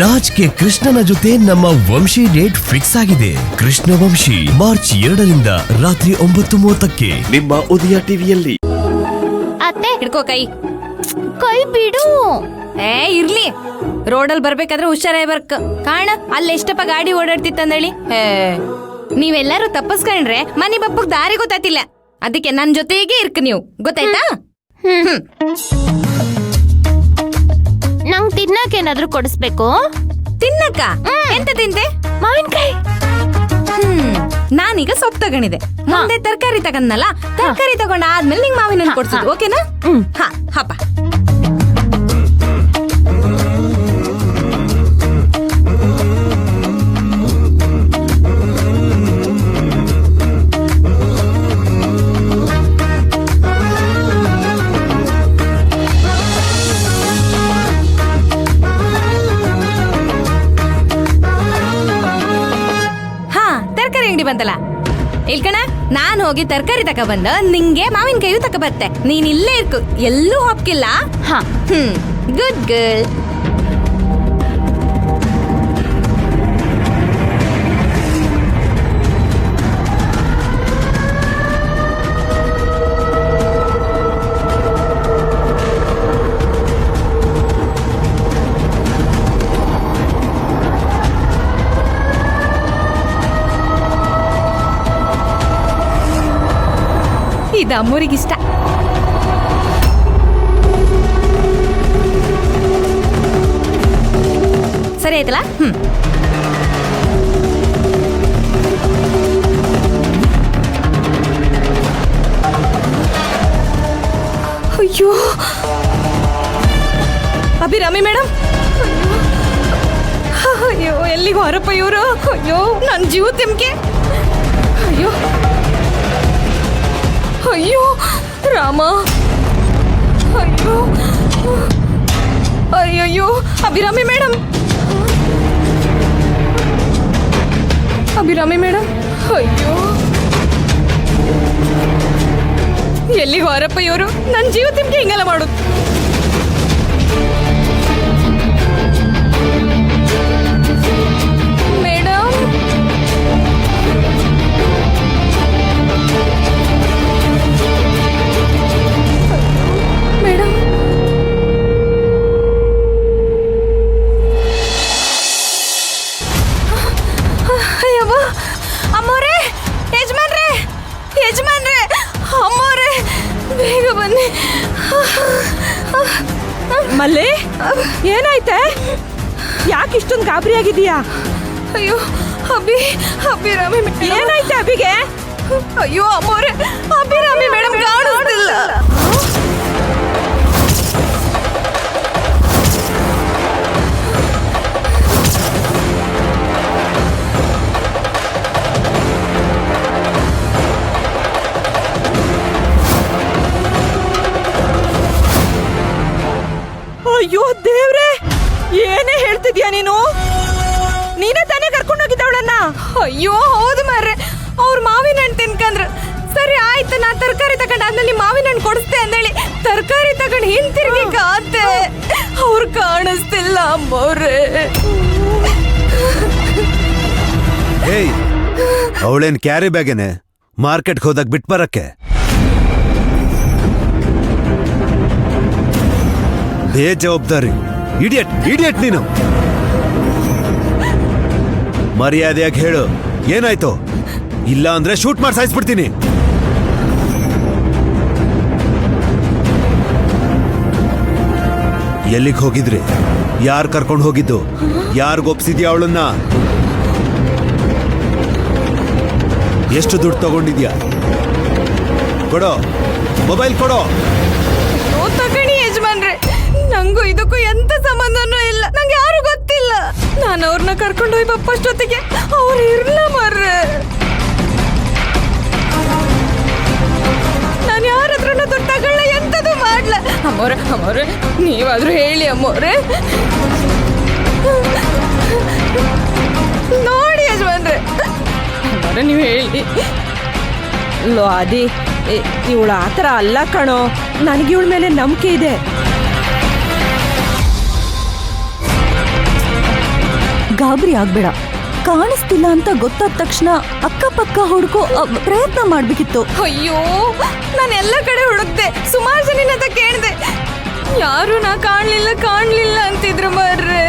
Raj K ಕೃಷ್ಣನ ಜೊತೆ ನಮ್ಮ ವಂಶಿ ಡೇಟ್ ಫಿಕ್ಸ್ ಆಗಿದೆ. ಕೃಷ್ಣ ವಂಶಿ ಮಾರ್ಚ್ 2ರಿಂದ ರಾತ್ರಿ 9:30ಕ್ಕೆ ನಿಮ್ಮ ಉದಯ ಟಿವಿಯಲ್ಲಿ. ಅತ್ತೆ ಹಿಡ್ಕೋ ಕೈ ಬಿಡು. ಇರ್ಲಿ, ರೋಡಲ್ಲಿ ಬರ್ಬೇಕಾದ್ರೆ ಹುಷಾರಾಗಿ ಬರ್ಕ. ಕಾಣ ಅಲ್ಲಿ ಎಷ್ಟಪ್ಪ ಗಾಡಿ ಓಡಾಡ್ತಿತ್ತಂದೇಳಿ. ನೀವೆಲ್ಲರೂ ತಪ್ಪಸ್ಕೊಂಡ್ರೆ ಮನೆ ಬಪ್ಪಗ್ ದಾರಿ ಗೊತ್ತಾತಿಲ್ಲ. ಅದಕ್ಕೆ ನನ್ ಜೊತೆಗೆ ಇರ್ಕ ನೀವು, ಗೊತ್ತಾಯ್ತಾ? ನಂಗ್ ತಿನ್ನಕ್ ಏನಾದ್ರೂ ಕೊಡಿಸ್ಬೇಕು. ತಿನ್ನಕ್ಕ ಎಂತ ತಿಂತೆ? ಮಾವಿನಕಾಯಿ. ನಾನೀಗ ಸೊಪ್ಪು ತಗೊಂಡಿದೆ, ಮುಂದೆ ತರಕಾರಿ ತಗೊಂಡಲ್ಲ. ತರಕಾರಿ ತಗೊಂಡ ಆದ್ಮೇಲೆ ನಿಂಗ್ ಮಾವಿನ ಹಣ್ಣು ಕೊಡ್ಸೋದು, ಓಕೆನಾ? ಹಪ್ಪ. ಬಂತಲ್ಲ ಇಲ್ಕಣ, ನಾನ್ ಹೋಗಿ ತರಕಾರಿ ತಗೊಬಂದ ನಿಂಗೆ ಮಾವಿನಕಾಯಿ ತಗೊಬತ್ತೆ. ನೀನ್ ಇಲ್ಲೇ ಇರ್ಕು, ಎಲ್ಲೂ ಹೋಗ್ಕಿಲ್ಲ. Good girl. ಇದು ಅಮ್ಮೂರಿಗಿಷ್ಟ. ಸರಿ ಆಯ್ತಲ್ಲ? ಅಯ್ಯೋ ಅಭಿರಾಮಿ ಮೇಡಮ್, ಅಯ್ಯೋ ಎಲ್ಲಿಗೆ ಹೊರಪ್ಪ ಇವರು? ಅಯ್ಯೋ ನನ್ನ ಜೀವ ತಿಮ್ಕೆ. ಅಯ್ಯೋ ಅಯ್ಯೋ ರಾಮ, ಅಯ್ಯೋ ಅಯ್ಯಯ್ಯೋ ಅಭಿರಾಮಿ ಮೇಡಮ್, ಅಭಿರಾಮಿ ಮೇಡಮ್, ಅಯ್ಯೋ ಎಲ್ಲಿಗೆ ಹೊರಪ್ಪ ಇವರು? ನನ್ನ ಜೀವ ತಿಮ್ಕೆ ಹಿಂಗೆಲ್ಲ ಮಾಡೋದು. ಮೇಡಮ್ ಮೇಡಮ್, ಅಯ್ಯವ್ವ ಅಮ್ಮೋರೇ, ಯಜಮಾನ್ರೆ, ಯಜಮಾನ್ರೆ, ಅಮ್ಮೋರೇ ಬೇಗ ಬನ್ನಿ. ಮಲ್ಲೆ, ಏನಾಯ್ತೆ? ಯಾಕೆ ಇಷ್ಟೊಂದು ಗಾಬರಿ ಆಗಿದೀಯಾ? ಅಯ್ಯೋ ಅಭಿರಾಮಿ, ಏನಾಯ್ತೆ ಅಭಿಗೆ? ಅಯ್ಯೋ ಅಮ್ಮೋರೇ, ಅಭಿರಾಮಿ ಮೇಡಮ್ ಕಾಣಿಸ್ತಿಲ್ಲ. ಅಯ್ಯೋ ದೇವ್ರೆ, ಏನೇ ಹೇಳ್ತಿದ್ಯಾ ನೀನು? ನೀನೇ ತಾನೇ ಕರ್ಕೊಂಡೋಗಿದ್ದವಳನ್ನ? ಅಯ್ಯೋ ಹೌದು ಮಾರ್ರೆ, ಅವ್ರ ಮಾವಿನ ಹಣ್ಣು ತಿನ್ಕಂದ್ರ. ಸರಿ ಆಯ್ತು, ನಾ ತರಕಾರಿ ತಗೊಂಡಾದ್ಮೇಲೆ ಮಾವಿನ ಹಣ್ಣು ಕೊಡಿಸ್ತೆ ಅಂದೇಳಿ ತರಕಾರಿ ತಗೊಂಡು ಹಿಂತಿರುಗಿ ಕಾತೆ. ಅವ್ರು ಕಾಣಿಸ್ತಿಲ್ಲ ಅಮ್ಮವ್ರೆ. ಏಯ್, ಅವಳೇನ್ ಕ್ಯಾರಿ ಬ್ಯಾಗೇನೆ ಮಾರ್ಕೆಟ್ಗೆ ಹೋದಾಗ ಬಿಟ್ ಬರಕ್ಕೆ? ಬೇಜವಾಬ್ದಾರಿ ಇಡಿಯಟ್ ನೀನು. ಮರ್ಯಾದೆಯಾಗಿ ಹೇಳು, ಏನಾಯ್ತು? ಇಲ್ಲ ಅಂದ್ರೆ ಶೂಟ್ ಮಾಡಿ ಸಾಯಿಸ್ಬಿಡ್ತೀನಿ. ಎಲ್ಲಿಗೆ ಹೋಗಿದ್ರಿ? ಯಾರು ಕರ್ಕೊಂಡು ಹೋಗಿದ್ದು? ಯಾರಿಗೊಪ್ಸಿದ್ಯಾ ಅವಳನ್ನ? ಎಷ್ಟು ದುಡ್ಡು ತಗೊಂಡಿದ್ಯಾ? ಕೊಡೋ, ಮೊಬೈಲ್ ಕೊಡೋ. ತಗಣಿ ಯಜಮಾನ್ರೆ, ನಂಗೂ ಇದಕ್ಕೂ ಎಂತ ಸಂಬಂಧನೂ ಇಲ್ಲ. ನಂಗೆ ಯಾರು ಗೊತ್ತಿಲ್ಲ. ನಾನು ಅವ್ರನ್ನ ಕರ್ಕೊಂಡು ಹೋಗಿ ಬಪ್ಪಷ್ಟೊತ್ತಿಗೆ ಅವ್ರು ಇರ್ಲ ಮರ್ರೆ. ನಾನು ಯಾರ ಹತ್ರನೂ ದುಡ್ಡು ತಗೊಳ್ಳ, ಎಂತದು ಮಾಡ್ಲ. ಅಮ್ಮವ್ರೆ ನೀವಾದ್ರೂ ಹೇಳಿ ಅಮ್ಮವ್ರೆ. ನೋಡಿ ಯಜಮಾನ್ರೆ, ಅಮ್ಮವ್ರೆ ನೀವು ಹೇಳಿ. ಲೋ ಆದಿ, ಇವಳು ಆ ಥರ ಅಲ್ಲ ಕಣೋ. ನನಗೆ ಇವಳ ಮೇಲೆ ನಂಬಿಕೆ ಇದೆ. ಗಾಬರಿ ಆಗ್ಬೇಡ. ಕಾಣಿಸ್ತಿಲ್ಲ ಅಂತ ಗೊತ್ತಾದ ತಕ್ಷಣ ಅಕ್ಕಪಕ್ಕ ಹುಡ್ಕೋ ಪ್ರಯತ್ನ ಮಾಡ್ಬೇಕಿತ್ತು. ಅಯ್ಯೋ ನಾನು ಎಲ್ಲ ಕಡೆ ಹುಡುಕ್ದೆ, ಸುಮಾರು ಜನ ಕೇಳ್ದೆ, ಯಾರು ನಾ ಕಾಣ್ಲಿಲ್ಲ ಅಂತಿದ್ರು ಬರ್ರೆ.